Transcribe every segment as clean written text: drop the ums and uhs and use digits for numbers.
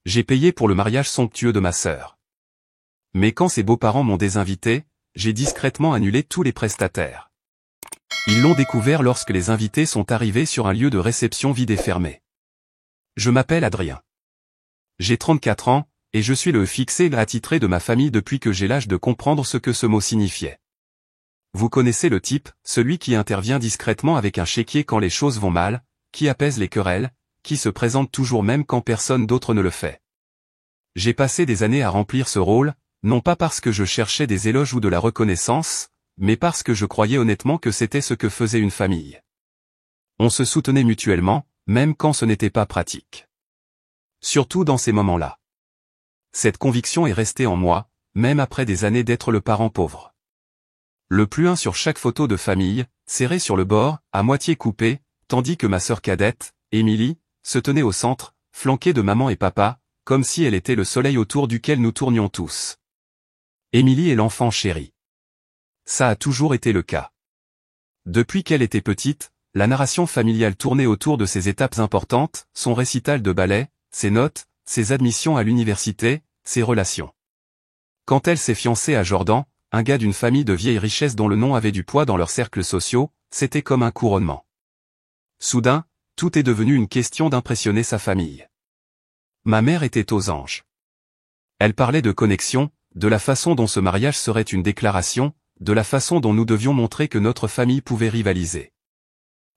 J'ai payé pour le mariage somptueux de ma sœur. Mais quand ses beaux-parents m'ont désinvité, j'ai discrètement annulé tous les prestataires. Ils l'ont découvert lorsque les invités sont arrivés sur un lieu de réception vide et fermé. Je m'appelle Adrien. J'ai 34 ans, et je suis le fixé attitré de ma famille depuis que j'ai l'âge de comprendre ce que ce mot signifiait. Vous connaissez le type, celui qui intervient discrètement avec un chéquier quand les choses vont mal, qui apaise les querelles, qui se présente toujours même quand personne d'autre ne le fait. J'ai passé des années à remplir ce rôle, non pas parce que je cherchais des éloges ou de la reconnaissance, mais parce que je croyais honnêtement que c'était ce que faisait une famille. On se soutenait mutuellement, même quand ce n'était pas pratique. Surtout dans ces moments-là. Cette conviction est restée en moi, même après des années d'être le parent pauvre. Le plus 1 sur chaque photo de famille, serré sur le bord, à moitié coupé, tandis que ma sœur cadette, Émilie, se tenait au centre, flanquée de maman et papa, comme si elle était le soleil autour duquel nous tournions tous. Émilie est l'enfant chéri. Ça a toujours été le cas. Depuis qu'elle était petite, la narration familiale tournait autour de ses étapes importantes, son récital de ballet, ses notes, ses admissions à l'université, ses relations. Quand elle s'est fiancée à Jordan, un gars d'une famille de vieille richesse dont le nom avait du poids dans leurs cercles sociaux, c'était comme un couronnement. Soudain, tout est devenu une question d'impressionner sa famille. Ma mère était aux anges. Elle parlait de connexion, de la façon dont ce mariage serait une déclaration, de la façon dont nous devions montrer que notre famille pouvait rivaliser.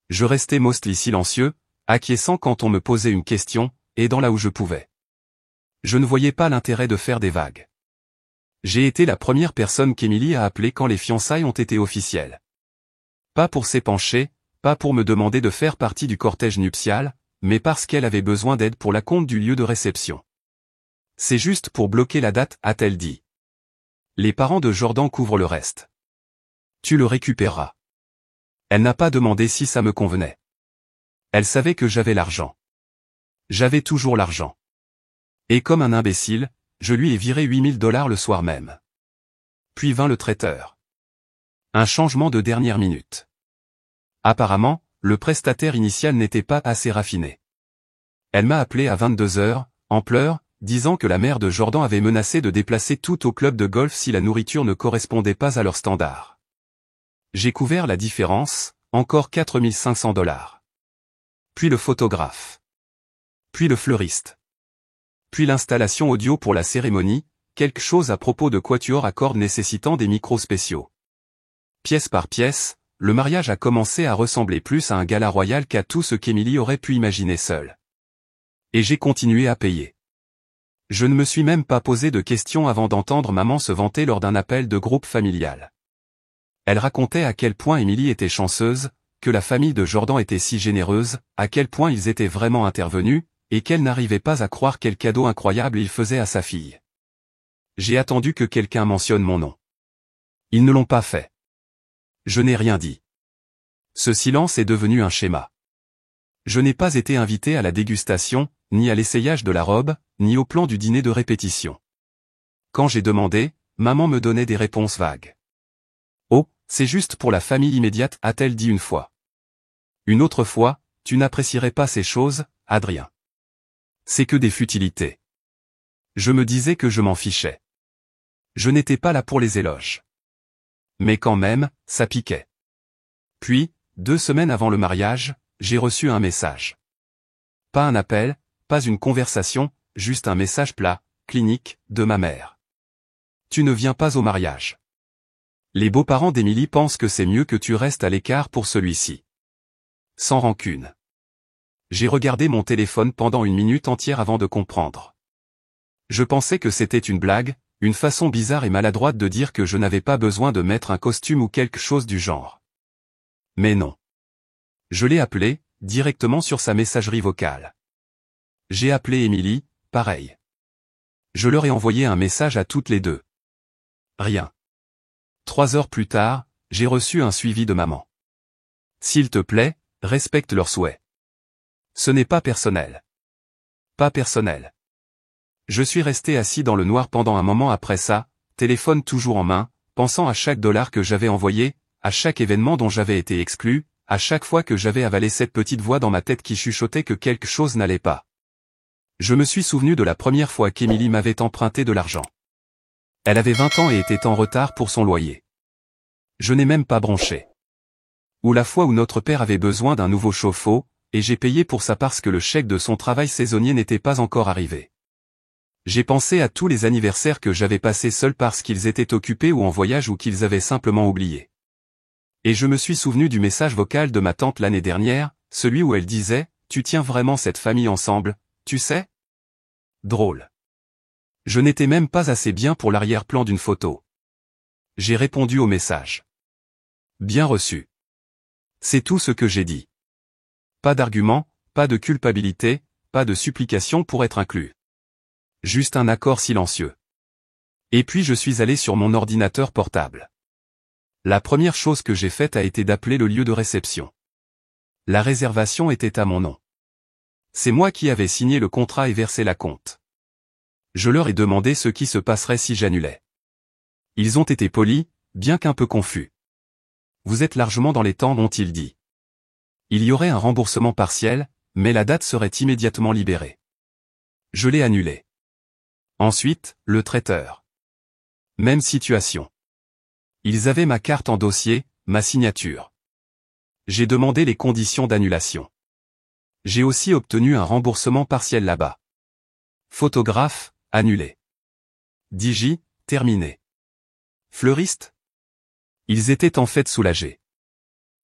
Je restais mostly silencieux, acquiesçant quand on me posait une question, aidant là où je pouvais. Je ne voyais pas l'intérêt de faire des vagues. J'ai été la première personne qu'Émilie a appelée quand les fiançailles ont été officielles. Pas pour s'épancher, pas pour me demander de faire partie du cortège nuptial, mais parce qu'elle avait besoin d'aide pour la compte du lieu de réception. C'est juste pour bloquer la date, a-t-elle dit. Les parents de Jordan couvrent le reste. Tu le récupéreras. Elle n'a pas demandé si ça me convenait. Elle savait que j'avais l'argent. J'avais toujours l'argent. Et comme un imbécile, je lui ai viré $8000 le soir même. Puis vint le traiteur. Un changement de dernière minute. Apparemment, le prestataire initial n'était pas assez raffiné. Elle m'a appelé à 22h, en pleurs, disant que la mère de Jordan avait menacé de déplacer tout au club de golf si la nourriture ne correspondait pas à leurs standards. J'ai couvert la différence, encore $4500. Puis le photographe. Puis le fleuriste. Puis l'installation audio pour la cérémonie, quelque chose à propos de quatuor à cordes nécessitant des micros spéciaux. Pièce par pièce, le mariage a commencé à ressembler plus à un gala royal qu'à tout ce qu'Émilie aurait pu imaginer seule. Et j'ai continué à payer. Je ne me suis même pas posé de questions avant d'entendre maman se vanter lors d'un appel de groupe familial. Elle racontait à quel point Émilie était chanceuse, que la famille de Jordan était si généreuse, à quel point ils étaient vraiment intervenus, et qu'elle n'arrivait pas à croire quel cadeau incroyable il faisait à sa fille. J'ai attendu que quelqu'un mentionne mon nom. Ils ne l'ont pas fait. Je n'ai rien dit. Ce silence est devenu un schéma. Je n'ai pas été invité à la dégustation, ni à l'essayage de la robe, ni au plan du dîner de répétition. Quand j'ai demandé, maman me donnait des réponses vagues. Oh, c'est juste pour la famille immédiate, a-t-elle dit une fois. Une autre fois, tu n'apprécierais pas ces choses, Adrien. C'est que des futilités. Je me disais que je m'en fichais. Je n'étais pas là pour les éloges. Mais quand même, ça piquait. Puis, 2 semaines avant le mariage, j'ai reçu un message. Pas un appel, pas une conversation, juste un message plat, clinique, de ma mère. Tu ne viens pas au mariage. Les beaux-parents d'Émilie pensent que c'est mieux que tu restes à l'écart pour celui-ci. Sans rancune. J'ai regardé mon téléphone pendant 1 minute entière avant de comprendre. Je pensais que c'était une blague, une façon bizarre et maladroite de dire que je n'avais pas besoin de mettre un costume ou quelque chose du genre. Mais non. Je l'ai appelé, directement sur sa messagerie vocale. J'ai appelé Émilie, pareil. Je leur ai envoyé un message à toutes les deux. Rien. 3 heures plus tard, j'ai reçu un suivi de maman. S'il te plaît, respecte leurs souhaits. Ce n'est pas personnel. Pas personnel. Je suis resté assis dans le noir pendant un moment après ça, téléphone toujours en main, pensant à chaque dollar que j'avais envoyé, à chaque événement dont j'avais été exclu, à chaque fois que j'avais avalé cette petite voix dans ma tête qui chuchotait que quelque chose n'allait pas. Je me suis souvenu de la première fois qu'Émilie m'avait emprunté de l'argent. Elle avait 20 ans et était en retard pour son loyer. Je n'ai même pas bronché. Ou la fois où notre père avait besoin d'un nouveau chauffe-eau, et j'ai payé pour ça parce que le chèque de son travail saisonnier n'était pas encore arrivé. J'ai pensé à tous les anniversaires que j'avais passés seuls parce qu'ils étaient occupés ou en voyage ou qu'ils avaient simplement oublié. Et je me suis souvenu du message vocal de ma tante l'année dernière, celui où elle disait « Tu tiens vraiment cette famille ensemble, tu sais ?» Drôle. Je n'étais même pas assez bien pour l'arrière-plan d'une photo. J'ai répondu au message. Bien reçu. C'est tout ce que j'ai dit. Pas d'argument, pas de culpabilité, pas de supplication pour être inclus. Juste un accord silencieux. Et puis je suis allé sur mon ordinateur portable. La première chose que j'ai faite a été d'appeler le lieu de réception. La réservation était à mon nom. C'est moi qui avais signé le contrat et versé l'acompte. Je leur ai demandé ce qui se passerait si j'annulais. Ils ont été polis, bien qu'un peu confus. Vous êtes largement dans les temps, m'ont-ils dit. Il y aurait un remboursement partiel, mais la date serait immédiatement libérée. Je l'ai annulé. Ensuite, le traiteur. Même situation. Ils avaient ma carte en dossier, ma signature. J'ai demandé les conditions d'annulation. J'ai aussi obtenu un remboursement partiel là-bas. Photographe, annulé. Digi, terminé. Fleuriste? Ils étaient en fait soulagés.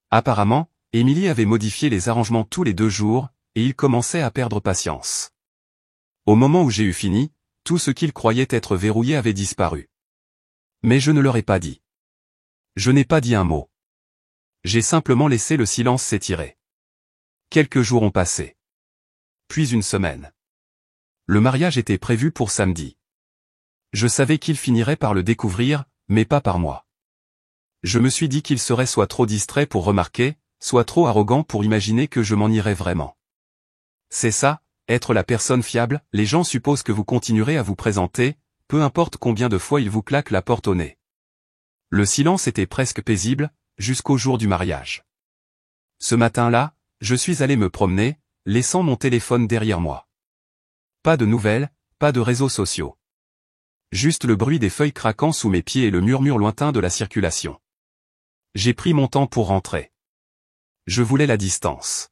Apparemment, Émilie avait modifié les arrangements tous les 2 jours, et ils commençaient à perdre patience. Au moment où j'ai eu fini, tout ce qu'ils croyaient être verrouillé avait disparu. Mais je ne leur ai pas dit. Je n'ai pas dit un mot. J'ai simplement laissé le silence s'étirer. Quelques jours ont passé. Puis une semaine. Le mariage était prévu pour samedi. Je savais qu'il finirait par le découvrir, mais pas par moi. Je me suis dit qu'il serait soit trop distrait pour remarquer, soit trop arrogant pour imaginer que je m'en irais vraiment. C'est ça, être la personne fiable, les gens supposent que vous continuerez à vous présenter, peu importe combien de fois ils vous claquent la porte au nez. Le silence était presque paisible, jusqu'au jour du mariage. Ce matin-là, je suis allé me promener, laissant mon téléphone derrière moi. Pas de nouvelles, pas de réseaux sociaux. Juste le bruit des feuilles craquant sous mes pieds et le murmure lointain de la circulation. J'ai pris mon temps pour rentrer. Je voulais la distance.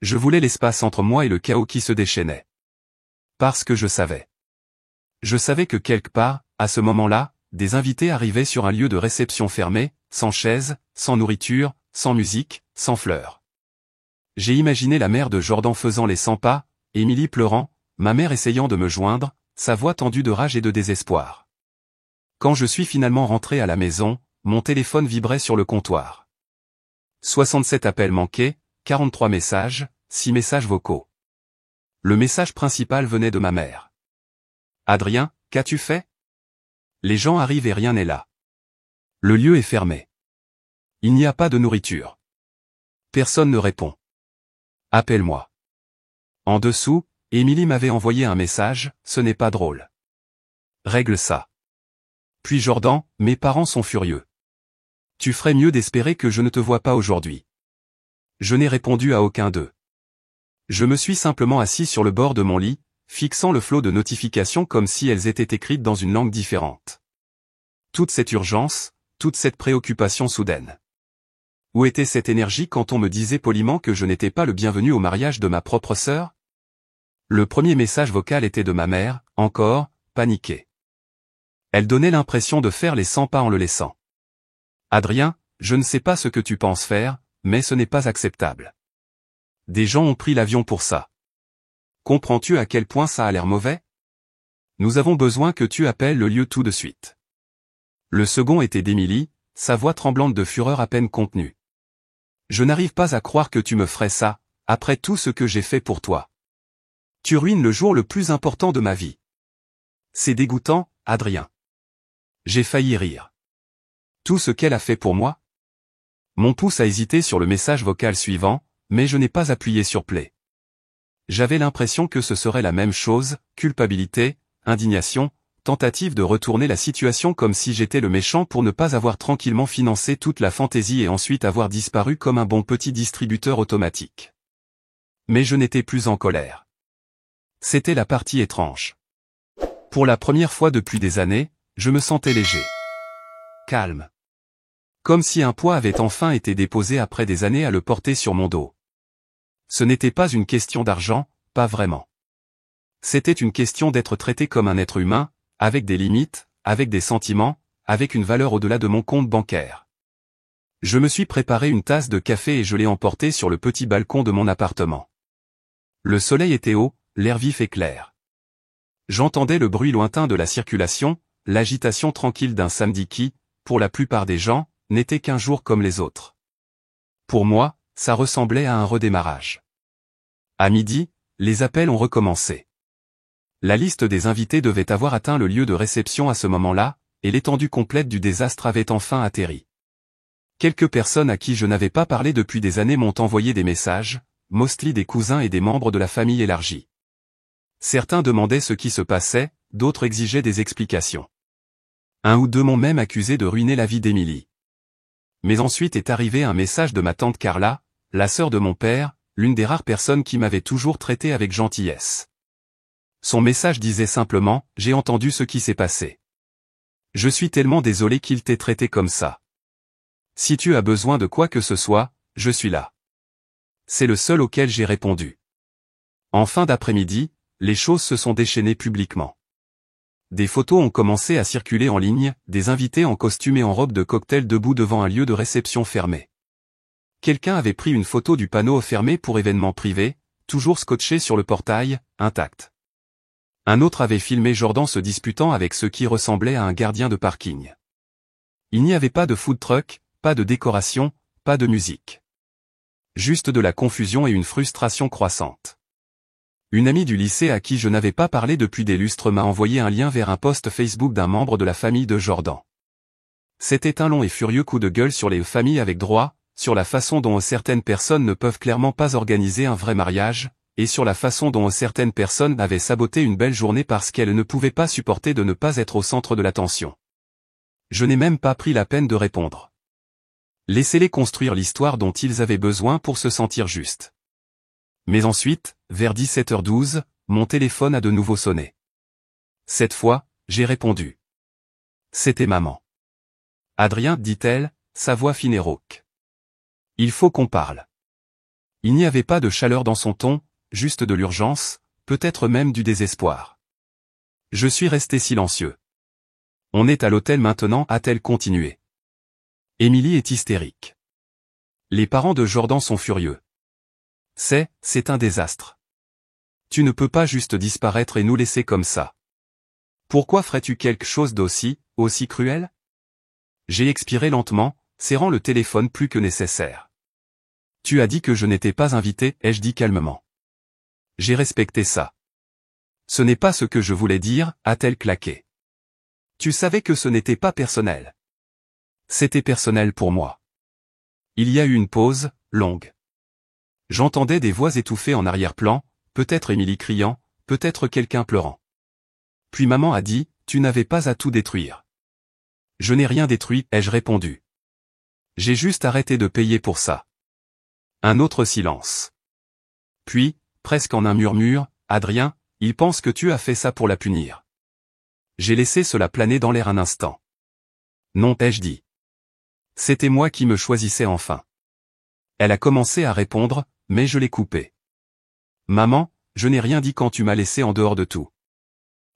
Je voulais l'espace entre moi et le chaos qui se déchaînait. Parce que je savais. Je savais que quelque part, à ce moment-là, des invités arrivaient sur un lieu de réception fermé, sans chaise, sans nourriture, sans musique, sans fleurs. J'ai imaginé la mère de Jordan faisant les 100 pas, Émilie pleurant, ma mère essayant de me joindre, sa voix tendue de rage et de désespoir. Quand je suis finalement rentré à la maison, mon téléphone vibrait sur le comptoir. 67 appels manqués, 43 messages, 6 messages vocaux. Le message principal venait de ma mère. « Adrien, qu'as-tu fait ? Les gens arrivent et rien n'est là. Le lieu est fermé. Il n'y a pas de nourriture. Personne ne répond. Appelle-moi. » En dessous, Émilie m'avait envoyé un message, « Ce n'est pas drôle. Règle ça. » Puis Jordan, « Mes parents sont furieux. Tu ferais mieux d'espérer que je ne te vois pas aujourd'hui. » Je n'ai répondu à aucun d'eux. Je me suis simplement assis sur le bord de mon lit, fixant le flot de notifications comme si elles étaient écrites dans une langue différente. Toute cette urgence, toute cette préoccupation soudaine. Où était cette énergie quand on me disait poliment que je n'étais pas le bienvenu au mariage de ma propre sœur? Le premier message vocal était de ma mère, encore, paniquée. Elle donnait l'impression de faire les 100 pas en le laissant. « Adrien, je ne sais pas ce que tu penses faire, mais ce n'est pas acceptable. Des gens ont pris l'avion pour ça. Comprends-tu à quel point ça a l'air mauvais? Nous avons besoin que tu appelles le lieu tout de suite. » Le second était d'Émilie, sa voix tremblante de fureur à peine contenue. « Je n'arrive pas à croire que tu me ferais ça, après tout ce que j'ai fait pour toi. Tu ruines le jour le plus important de ma vie. C'est dégoûtant, Adrien. » J'ai failli rire. Tout ce qu'elle a fait pour moi? Mon pouce a hésité sur le message vocal suivant, mais je n'ai pas appuyé sur play. J'avais l'impression que ce serait la même chose, culpabilité, indignation, tentative de retourner la situation comme si j'étais le méchant pour ne pas avoir tranquillement financé toute la fantaisie et ensuite avoir disparu comme un bon petit distributeur automatique. Mais je n'étais plus en colère. C'était la partie étrange. Pour la première fois depuis des années, je me sentais léger. Calme. Comme si un poids avait enfin été déposé après des années à le porter sur mon dos. Ce n'était pas une question d'argent, pas vraiment. C'était une question d'être traité comme un être humain, avec des limites, avec des sentiments, avec une valeur au-delà de mon compte bancaire. Je me suis préparé une tasse de café et je l'ai emporté sur le petit balcon de mon appartement. Le soleil était haut, l'air vif et clair. J'entendais le bruit lointain de la circulation, l'agitation tranquille d'un samedi qui, pour la plupart des gens, n'était qu'un jour comme les autres. Pour moi, ça ressemblait à un redémarrage. À midi, les appels ont recommencé. La liste des invités devait avoir atteint le lieu de réception à ce moment-là, et l'étendue complète du désastre avait enfin atterri. Quelques personnes à qui je n'avais pas parlé depuis des années m'ont envoyé des messages, mostly des cousins et des membres de la famille élargie. Certains demandaient ce qui se passait, d'autres exigeaient des explications. Un ou deux m'ont même accusé de ruiner la vie d'Émilie. Mais ensuite est arrivé un message de ma tante Carla, la sœur de mon père, l'une des rares personnes qui m'avait toujours traité avec gentillesse. Son message disait simplement « J'ai entendu ce qui s'est passé. Je suis tellement désolé qu'il t'ait traité comme ça. Si tu as besoin de quoi que ce soit, je suis là. » C'est le seul auquel j'ai répondu. En fin d'après-midi, les choses se sont déchaînées publiquement. Des photos ont commencé à circuler en ligne, des invités en costume et en robe de cocktail debout devant un lieu de réception fermé. Quelqu'un avait pris une photo du panneau fermé pour événements privés, toujours scotché sur le portail, intact. Un autre avait filmé Jordan se disputant avec ce qui ressemblait à un gardien de parking. Il n'y avait pas de food truck, pas de décoration, pas de musique. Juste de la confusion et une frustration croissante. Une amie du lycée à qui je n'avais pas parlé depuis des lustres m'a envoyé un lien vers un post Facebook d'un membre de la famille de Jordan. C'était un long et furieux coup de gueule sur les familles avec droit, sur la façon dont certaines personnes ne peuvent clairement pas organiser un vrai mariage, et sur la façon dont certaines personnes avaient saboté une belle journée parce qu'elles ne pouvaient pas supporter de ne pas être au centre de l'attention. Je n'ai même pas pris la peine de répondre. Laissez-les construire l'histoire dont ils avaient besoin pour se sentir justes. Mais ensuite, vers 17h12, mon téléphone a de nouveau sonné. Cette fois, j'ai répondu. C'était maman. Adrien, dit-elle, sa voix fine et rauque. Il faut qu'on parle. Il n'y avait pas de chaleur dans son ton, juste de l'urgence, peut-être même du désespoir. Je suis resté silencieux. On est à l'hôtel maintenant, a-t-elle continué. Émilie est hystérique. Les parents de Jordan sont furieux. C'est un désastre. Tu ne peux pas juste disparaître et nous laisser comme ça. Pourquoi ferais-tu quelque chose aussi cruel? J'ai expiré lentement, serrant le téléphone plus que nécessaire. Tu as dit que je n'étais pas invité, ai-je dit calmement. J'ai respecté ça. Ce n'est pas ce que je voulais dire, a-t-elle claqué. Tu savais que ce n'était pas personnel. C'était personnel pour moi. Il y a eu une pause, longue. J'entendais des voix étouffées en arrière-plan, peut-être Émilie criant, peut-être quelqu'un pleurant. Puis maman a dit, tu n'avais pas à tout détruire. Je n'ai rien détruit, ai-je répondu. J'ai juste arrêté de payer pour ça. Un autre silence. Puis, presque en un murmure, Adrien, il pense que tu as fait ça pour la punir. J'ai laissé cela planer dans l'air un instant. Non, ai-je dit. C'était moi qui me choisissais enfin. Elle a commencé à répondre, mais je l'ai coupée. Maman, je n'ai rien dit quand tu m'as laissé en dehors de tout.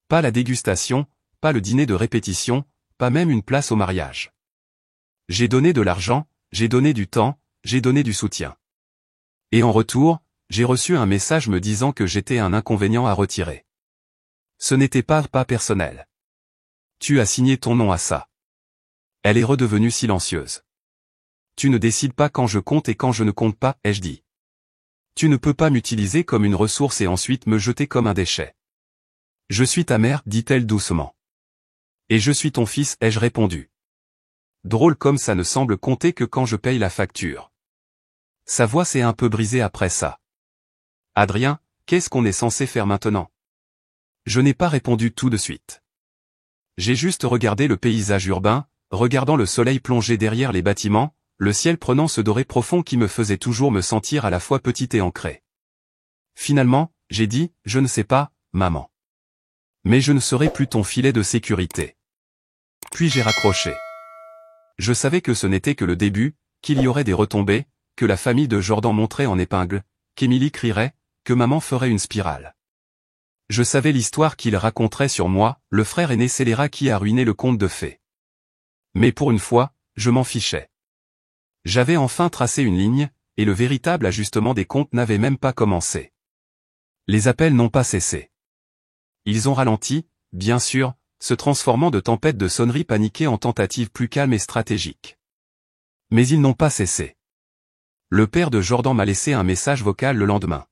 Pas la dégustation, pas le dîner de répétition, pas même une place au mariage. J'ai donné de l'argent, j'ai donné du temps, j'ai donné du soutien. Et en retour, j'ai reçu un message me disant que j'étais un inconvénient à retirer. Ce n'était pas personnel. Tu as signé ton nom à ça. Elle est redevenue silencieuse. Tu ne décides pas quand je compte et quand je ne compte pas, ai-je dit. Tu ne peux pas m'utiliser comme une ressource et ensuite me jeter comme un déchet. Je suis ta mère, dit-elle doucement. Et je suis ton fils, ai-je répondu. Drôle comme ça ne semble compter que quand je paye la facture. Sa voix s'est un peu brisée après ça. Adrien, qu'est-ce qu'on est censé faire maintenant? Je n'ai pas répondu tout de suite. J'ai juste regardé le paysage urbain, regardant le soleil plonger derrière les bâtiments, le ciel prenant ce doré profond qui me faisait toujours me sentir à la fois petit et ancré. Finalement, j'ai dit, je ne sais pas, maman. Mais je ne serai plus ton filet de sécurité. Puis j'ai raccroché. Je savais que ce n'était que le début, qu'il y aurait des retombées, que la famille de Jordan monterait en épingle, qu'Émilie crierait, que maman ferait une spirale. Je savais l'histoire qu'il raconterait sur moi, le frère aîné scélérat qui a ruiné le conte de fées. Mais pour une fois, je m'en fichais. J'avais enfin tracé une ligne, et le véritable ajustement des comptes n'avait même pas commencé. Les appels n'ont pas cessé. Ils ont ralenti, bien sûr, se transformant de tempêtes de sonneries paniquées en tentatives plus calmes et stratégiques. Mais ils n'ont pas cessé. Le père de Jordan m'a laissé un message vocal le lendemain.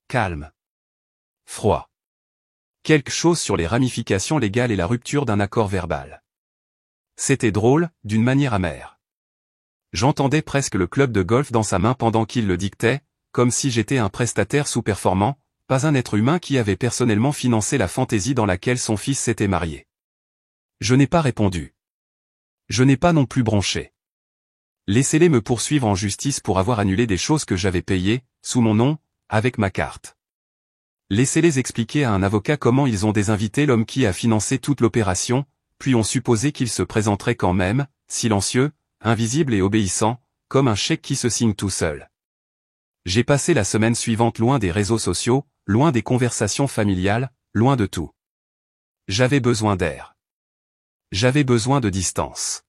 Calme. Froid. Quelque chose sur les ramifications légales et la rupture d'un accord verbal. C'était drôle, d'une manière amère. J'entendais presque le club de golf dans sa main pendant qu'il le dictait, comme si j'étais un prestataire sous-performant, pas un être humain qui avait personnellement financé la fantaisie dans laquelle son fils s'était marié. Je n'ai pas répondu. Je n'ai pas non plus bronché. Laissez-les me poursuivre en justice pour avoir annulé des choses que j'avais payées, sous mon nom, avec ma carte. Laissez-les expliquer à un avocat comment ils ont désinvité l'homme qui a financé toute l'opération, puis ont supposé qu'il se présenterait quand même, silencieux, invisible et obéissant, comme un chèque qui se signe tout seul. J'ai passé la semaine suivante loin des réseaux sociaux, loin des conversations familiales, loin de tout. J'avais besoin d'air. J'avais besoin de distance.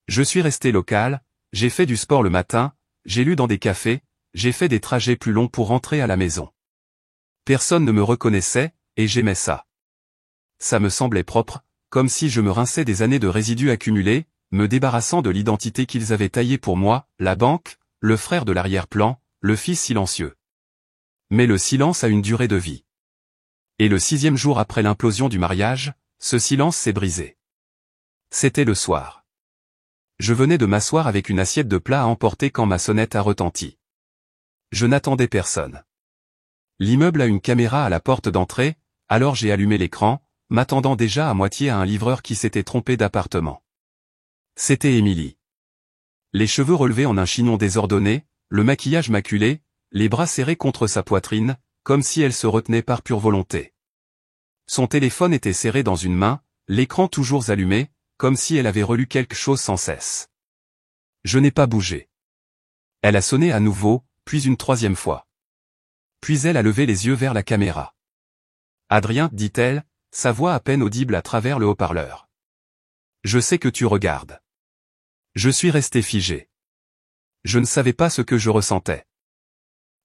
Je suis resté local, j'ai fait du sport le matin, j'ai lu dans des cafés, j'ai fait des trajets plus longs pour rentrer à la maison. Personne ne me reconnaissait, et j'aimais ça. Ça me semblait propre, comme si je me rinçais des années de résidus accumulés, me débarrassant de l'identité qu'ils avaient taillée pour moi, la banque, le frère de l'arrière-plan, le fils silencieux. Mais le silence a une durée de vie. Et le 6e jour après l'implosion du mariage, ce silence s'est brisé. C'était le soir. Je venais de m'asseoir avec une assiette de plats à emporter quand ma sonnette a retenti. Je n'attendais personne. L'immeuble a une caméra à la porte d'entrée, alors j'ai allumé l'écran, m'attendant déjà à moitié à un livreur qui s'était trompé d'appartement. C'était Émilie. Les cheveux relevés en un chignon désordonné, le maquillage maculé, les bras serrés contre sa poitrine, comme si elle se retenait par pure volonté. Son téléphone était serré dans une main, l'écran toujours allumé, comme si elle avait relu quelque chose sans cesse. Je n'ai pas bougé. Elle a sonné à nouveau, puis une 3e fois. Puis elle a levé les yeux vers la caméra. « Adrien, dit-elle, sa voix à peine audible à travers le haut-parleur. Je sais que tu regardes. » Je suis resté figé. Je ne savais pas ce que je ressentais.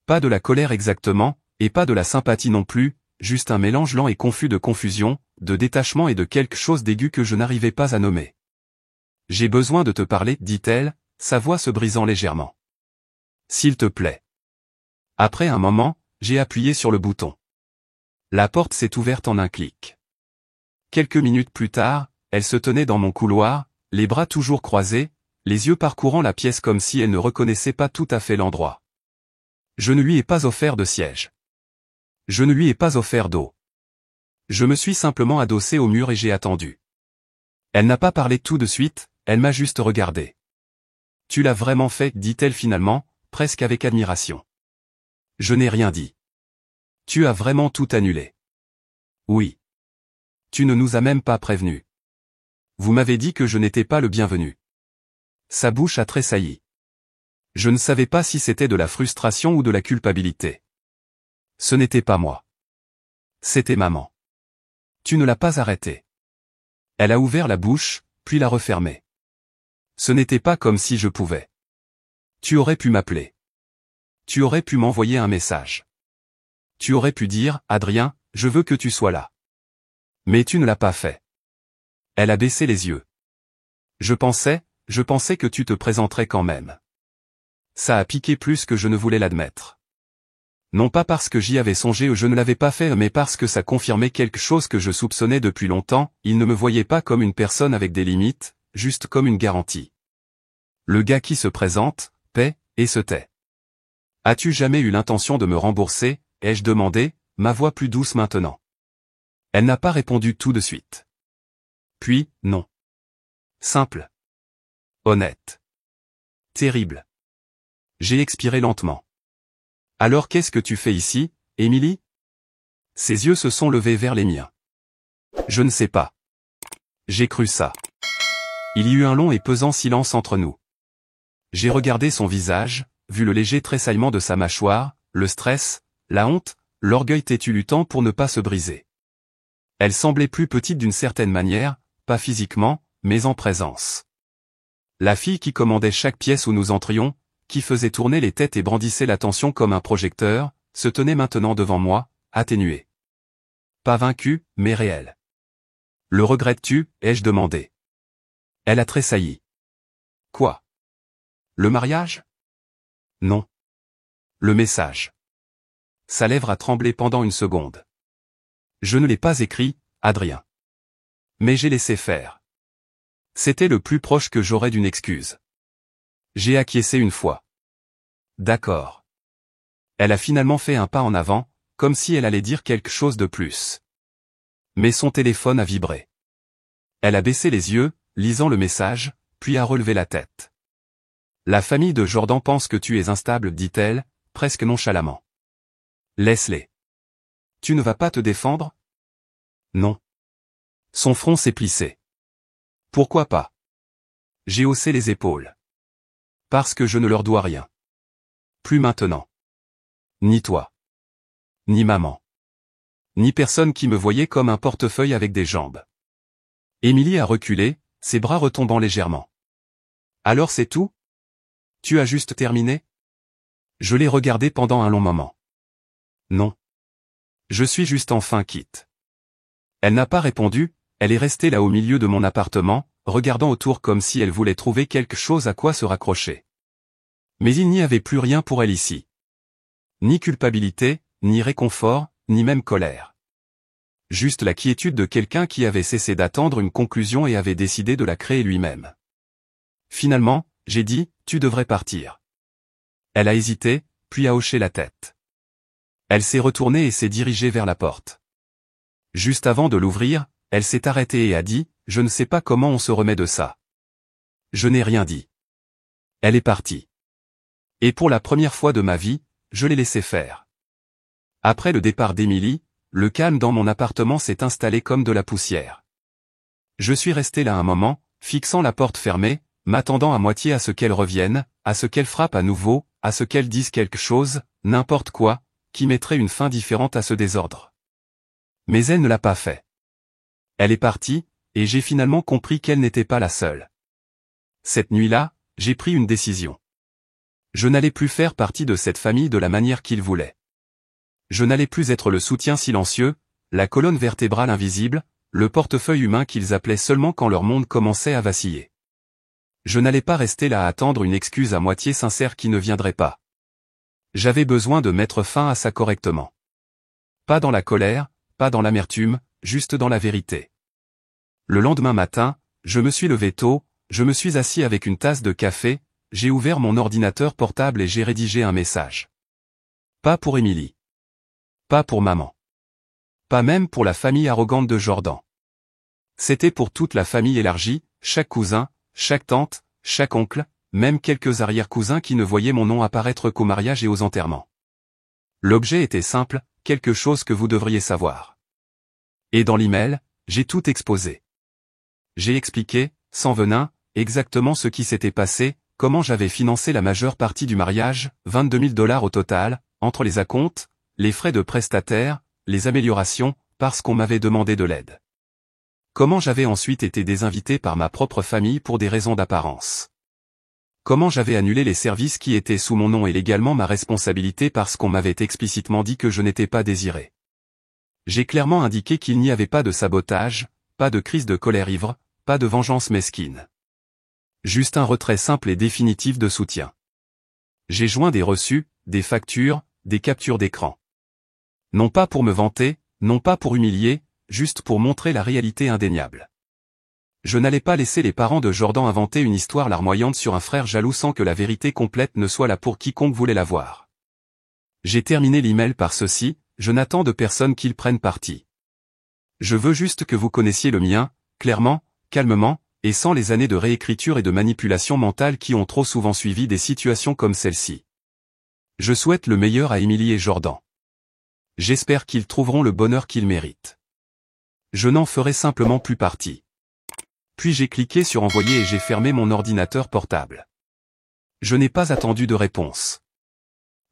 Pas de la colère exactement, et pas de la sympathie non plus, juste un mélange lent et confus de confusion, de détachement et de quelque chose d'aigu que je n'arrivais pas à nommer. « J'ai besoin de te parler, dit-elle, sa voix se brisant légèrement. S'il te plaît. » Après un moment, j'ai appuyé sur le bouton. La porte s'est ouverte en un clic. Quelques minutes plus tard, elle se tenait dans mon couloir, les bras toujours croisés, les yeux parcourant la pièce comme si elle ne reconnaissait pas tout à fait l'endroit. Je ne lui ai pas offert de siège. Je ne lui ai pas offert d'eau. Je me suis simplement adossé au mur et j'ai attendu. Elle n'a pas parlé tout de suite, elle m'a juste regardé. « Tu l'as vraiment fait, dit-elle finalement, presque avec admiration. » Je n'ai rien dit. « Tu as vraiment tout annulé. » Oui. Tu ne nous as même pas prévenus. Vous m'avez dit que je n'étais pas le bienvenu. Sa bouche a tressailli. Je ne savais pas si c'était de la frustration ou de la culpabilité. Ce n'était pas moi. C'était maman. Tu ne l'as pas arrêtée. Elle a ouvert la bouche, puis l'a refermée. Ce n'était pas comme si je pouvais. Tu aurais pu m'appeler. Tu aurais pu m'envoyer un message. Tu aurais pu dire, Adrien, je veux que tu sois là. Mais tu ne l'as pas fait. Elle a baissé les yeux. Je pensais que tu te présenterais quand même. Ça a piqué plus que je ne voulais l'admettre. Non pas parce que j'y avais songé ou je ne l'avais pas fait, mais parce que ça confirmait quelque chose que je soupçonnais depuis longtemps, il ne me voyait pas comme une personne avec des limites, juste comme une garantie. Le gars qui se présente, paie, et se tait. As-tu jamais eu l'intention de me rembourser, ai-je demandé, ma voix plus douce maintenant. Elle n'a pas répondu tout de suite. Puis, non. Simple. Honnête. Terrible. J'ai expiré lentement. Alors qu'est-ce que tu fais ici, Émilie ? Ses yeux se sont levés vers les miens. Je ne sais pas. J'ai cru ça. Il y eut un long et pesant silence entre nous. J'ai regardé son visage, vu le léger tressaillement de sa mâchoire, le stress, la honte, l'orgueil têtu luttant pour ne pas se briser. Elle semblait plus petite d'une certaine manière, pas physiquement, mais en présence. La fille qui commandait chaque pièce où nous entrions, qui faisait tourner les têtes et brandissait l'attention comme un projecteur, se tenait maintenant devant moi, atténuée. Pas vaincue, mais réelle. Le regrettes-tu, ai-je demandé. Elle a tressailli. Quoi? Le mariage? Non. Le message. Sa lèvre a tremblé pendant une seconde. Je ne l'ai pas écrit, Adrien. Mais j'ai laissé faire. C'était le plus proche que j'aurais d'une excuse. J'ai acquiescé une fois. D'accord. Elle a finalement fait un pas en avant, comme si elle allait dire quelque chose de plus. Mais son téléphone a vibré. Elle a baissé les yeux, lisant le message, puis a relevé la tête. La famille de Jordan pense que tu es instable, dit-elle, presque nonchalamment. Laisse-les. Tu ne vas pas te défendre? Non. Son front s'est plissé. Pourquoi pas? J'ai haussé les épaules. Parce que je ne leur dois rien. Plus maintenant. Ni toi. Ni maman. Ni personne qui me voyait comme un portefeuille avec des jambes. Émilie a reculé, ses bras retombant légèrement. Alors c'est tout? Tu as juste terminé? Je l'ai regardé pendant un long moment. Non. Je suis juste enfin quitte. Elle n'a pas répondu, elle est restée là au milieu de mon appartement, regardant autour comme si elle voulait trouver quelque chose à quoi se raccrocher. Mais il n'y avait plus rien pour elle ici. Ni culpabilité, ni réconfort, ni même colère. Juste la quiétude de quelqu'un qui avait cessé d'attendre une conclusion et avait décidé de la créer lui-même. Finalement, j'ai dit, tu devrais partir. Elle a hésité, puis a hoché la tête. Elle s'est retournée et s'est dirigée vers la porte. Juste avant de l'ouvrir, elle s'est arrêtée et a dit, je ne sais pas comment on se remet de ça. Je n'ai rien dit. Elle est partie. Et pour la première fois de ma vie, je l'ai laissé faire. Après le départ d'Émilie, le calme dans mon appartement s'est installé comme de la poussière. Je suis resté là un moment, fixant la porte fermée, m'attendant à moitié à ce qu'elle revienne, à ce qu'elle frappe à nouveau, à ce qu'elle dise quelque chose, n'importe quoi, qui mettrait une fin différente à ce désordre. Mais elle ne l'a pas fait. Elle est partie, et j'ai finalement compris qu'elle n'était pas la seule. Cette nuit-là, j'ai pris une décision. Je n'allais plus faire partie de cette famille de la manière qu'ils voulaient. Je n'allais plus être le soutien silencieux, la colonne vertébrale invisible, le portefeuille humain qu'ils appelaient seulement quand leur monde commençait à vaciller. Je n'allais pas rester là à attendre une excuse à moitié sincère qui ne viendrait pas. J'avais besoin de mettre fin à ça correctement. Pas dans la colère, pas dans l'amertume, juste dans la vérité. Le lendemain matin, je me suis levé tôt, je me suis assis avec une tasse de café, j'ai ouvert mon ordinateur portable et j'ai rédigé un message. Pas pour Émilie. Pas pour maman. Pas même pour la famille arrogante de Jordan. C'était pour toute la famille élargie, chaque cousin, chaque tante, chaque oncle, même quelques arrière-cousins qui ne voyaient mon nom apparaître qu'au mariage et aux enterrements. L'objet était simple, quelque chose que vous devriez savoir. Et dans l'email, j'ai tout exposé. J'ai expliqué, sans venin, exactement ce qui s'était passé, comment j'avais financé la majeure partie du mariage, 22 000 $ au total, entre les acomptes, les frais de prestataire, les améliorations, parce qu'on m'avait demandé de l'aide. Comment j'avais ensuite été désinvité par ma propre famille pour des raisons d'apparence. Comment j'avais annulé les services qui étaient sous mon nom et légalement ma responsabilité parce qu'on m'avait explicitement dit que je n'étais pas désiré. J'ai clairement indiqué qu'il n'y avait pas de sabotage, pas de crise de colère ivre, pas de vengeance mesquine. Juste un retrait simple et définitif de soutien. J'ai joint des reçus, des factures, des captures d'écran. Non pas pour me vanter, non pas pour humilier, juste pour montrer la réalité indéniable. Je n'allais pas laisser les parents de Jordan inventer une histoire larmoyante sur un frère jaloux sans que la vérité complète ne soit là pour quiconque voulait la voir. J'ai terminé l'email par ceci, je n'attends de personne qu'il prenne parti. Je veux juste que vous connaissiez le mien, clairement, calmement, et sans les années de réécriture et de manipulation mentale qui ont trop souvent suivi des situations comme celle-ci. Je souhaite le meilleur à Émilie et Jordan. J'espère qu'ils trouveront le bonheur qu'ils méritent. Je n'en ferai simplement plus partie. Puis j'ai cliqué sur envoyer et j'ai fermé mon ordinateur portable. Je n'ai pas attendu de réponse.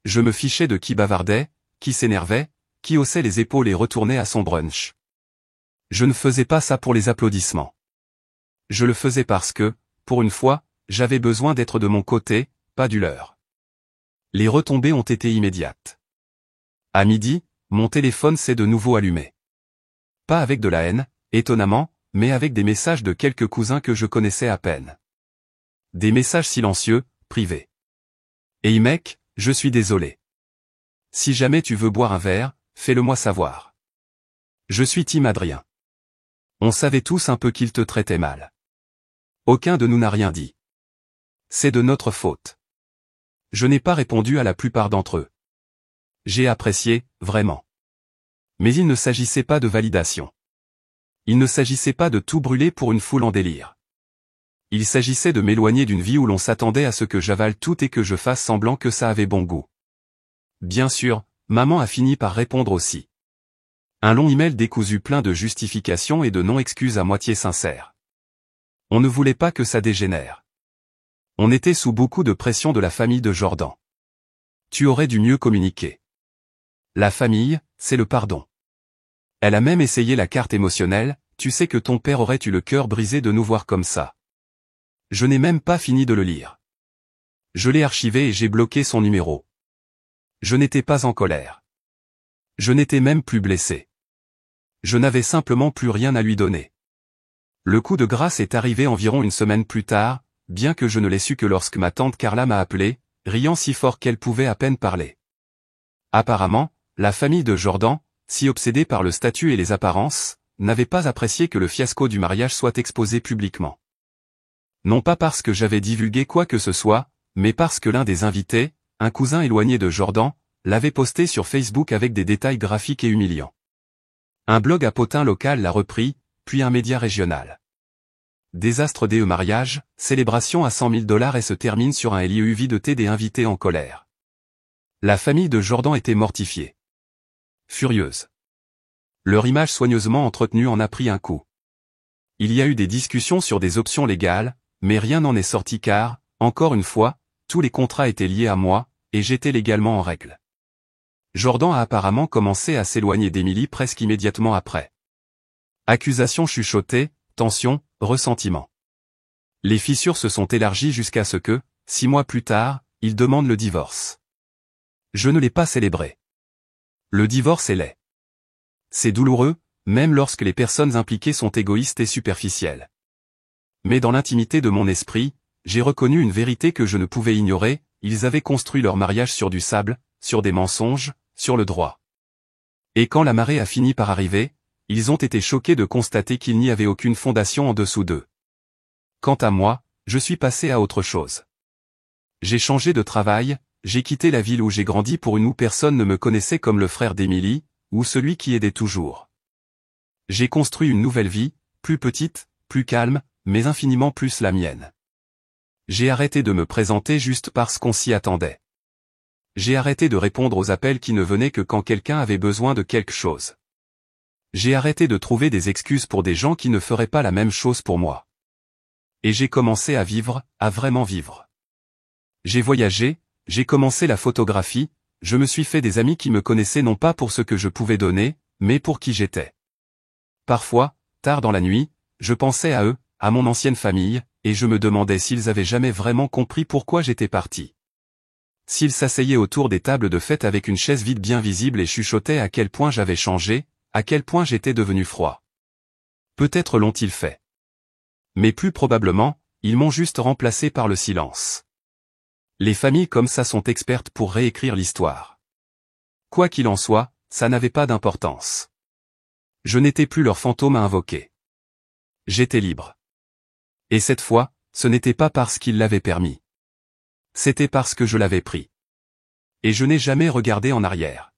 Je me fichais de qui bavardait, qui s'énervait, qui haussait les épaules et retournait à son brunch. Je ne faisais pas ça pour les applaudissements. Je le faisais parce que, pour une fois, j'avais besoin d'être de mon côté, pas du leur. Les retombées ont été immédiates. À midi, mon téléphone s'est de nouveau allumé. Pas avec de la haine, étonnamment, mais avec des messages de quelques cousins que je connaissais à peine. Des messages silencieux, privés. Hey mec, je suis désolé. Si jamais tu veux boire un verre, fais-le-moi savoir. Je suis Team Adrien. On savait tous un peu qu'il te traitait mal. Aucun de nous n'a rien dit. C'est de notre faute. Je n'ai pas répondu à la plupart d'entre eux. J'ai apprécié, vraiment. Mais il ne s'agissait pas de validation. Il ne s'agissait pas de tout brûler pour une foule en délire. Il s'agissait de m'éloigner d'une vie où l'on s'attendait à ce que j'avale tout et que je fasse semblant que ça avait bon goût. Bien sûr, maman a fini par répondre aussi. Un long email décousu plein de justifications et de non-excuses à moitié sincères. On ne voulait pas que ça dégénère. On était sous beaucoup de pression de la famille de Jordan. Tu aurais dû mieux communiquer. La famille, c'est le pardon. Elle a même essayé la carte émotionnelle, tu sais que ton père aurait eu le cœur brisé de nous voir comme ça. Je n'ai même pas fini de le lire. Je l'ai archivé et j'ai bloqué son numéro. Je n'étais pas en colère. Je n'étais même plus blessé. Je n'avais simplement plus rien à lui donner. Le coup de grâce est arrivé environ une semaine plus tard, bien que je ne l'ai su que lorsque ma tante Carla m'a appelé, riant si fort qu'elle pouvait à peine parler. Apparemment, la famille de Jordan, si obsédée par le statut et les apparences, n'avait pas apprécié que le fiasco du mariage soit exposé publiquement. Non pas parce que j'avais divulgué quoi que ce soit, mais parce que l'un des invités, un cousin éloigné de Jordan, l'avait posté sur Facebook avec des détails graphiques et humiliants. Un blog à potins local l'a repris, puis un média régional. Désastre des mariages, célébration à 100 000 $ et se termine sur un LIEUVI des invités en colère. La famille de Jordan était mortifiée. Furieuse. Leur image soigneusement entretenue en a pris un coup. Il y a eu des discussions sur des options légales, mais rien n'en est sorti car, encore une fois, tous les contrats étaient liés à moi, et j'étais légalement en règle. Jordan a apparemment commencé à s'éloigner d'Emily presque immédiatement après. Accusations chuchotées, tensions, ressentiment. Les fissures se sont élargies jusqu'à ce que, 6 mois plus tard, il demande le divorce. Je ne l'ai pas célébré. Le divorce est laid. C'est douloureux, même lorsque les personnes impliquées sont égoïstes et superficielles. Mais dans l'intimité de mon esprit, j'ai reconnu une vérité que je ne pouvais ignorer, ils avaient construit leur mariage sur du sable, sur des mensonges, sur le droit. Et quand la marée a fini par arriver, ils ont été choqués de constater qu'il n'y avait aucune fondation en dessous d'eux. Quant à moi, je suis passé à autre chose. J'ai changé de travail, j'ai quitté la ville où j'ai grandi pour une où personne ne me connaissait comme le frère d'Emily, ou celui qui aidait toujours. J'ai construit une nouvelle vie, plus petite, plus calme, mais infiniment plus la mienne. J'ai arrêté de me présenter juste parce qu'on s'y attendait. J'ai arrêté de répondre aux appels qui ne venaient que quand quelqu'un avait besoin de quelque chose. J'ai arrêté de trouver des excuses pour des gens qui ne feraient pas la même chose pour moi. Et j'ai commencé à vivre, à vraiment vivre. J'ai voyagé, j'ai commencé la photographie, je me suis fait des amis qui me connaissaient non pas pour ce que je pouvais donner, mais pour qui j'étais. Parfois, tard dans la nuit, je pensais à eux, à mon ancienne famille, et je me demandais s'ils avaient jamais vraiment compris pourquoi j'étais parti. S'ils s'asseyaient autour des tables de fête avec une chaise vide bien visible et chuchotaient à quel point j'avais changé, à quel point j'étais devenu froid. Peut-être l'ont-ils fait. Mais plus probablement, ils m'ont juste remplacé par le silence. Les familles comme ça sont expertes pour réécrire l'histoire. Quoi qu'il en soit, ça n'avait pas d'importance. Je n'étais plus leur fantôme à invoquer. J'étais libre. Et cette fois, ce n'était pas parce qu'ils l'avaient permis. C'était parce que je l'avais pris. Et je n'ai jamais regardé en arrière.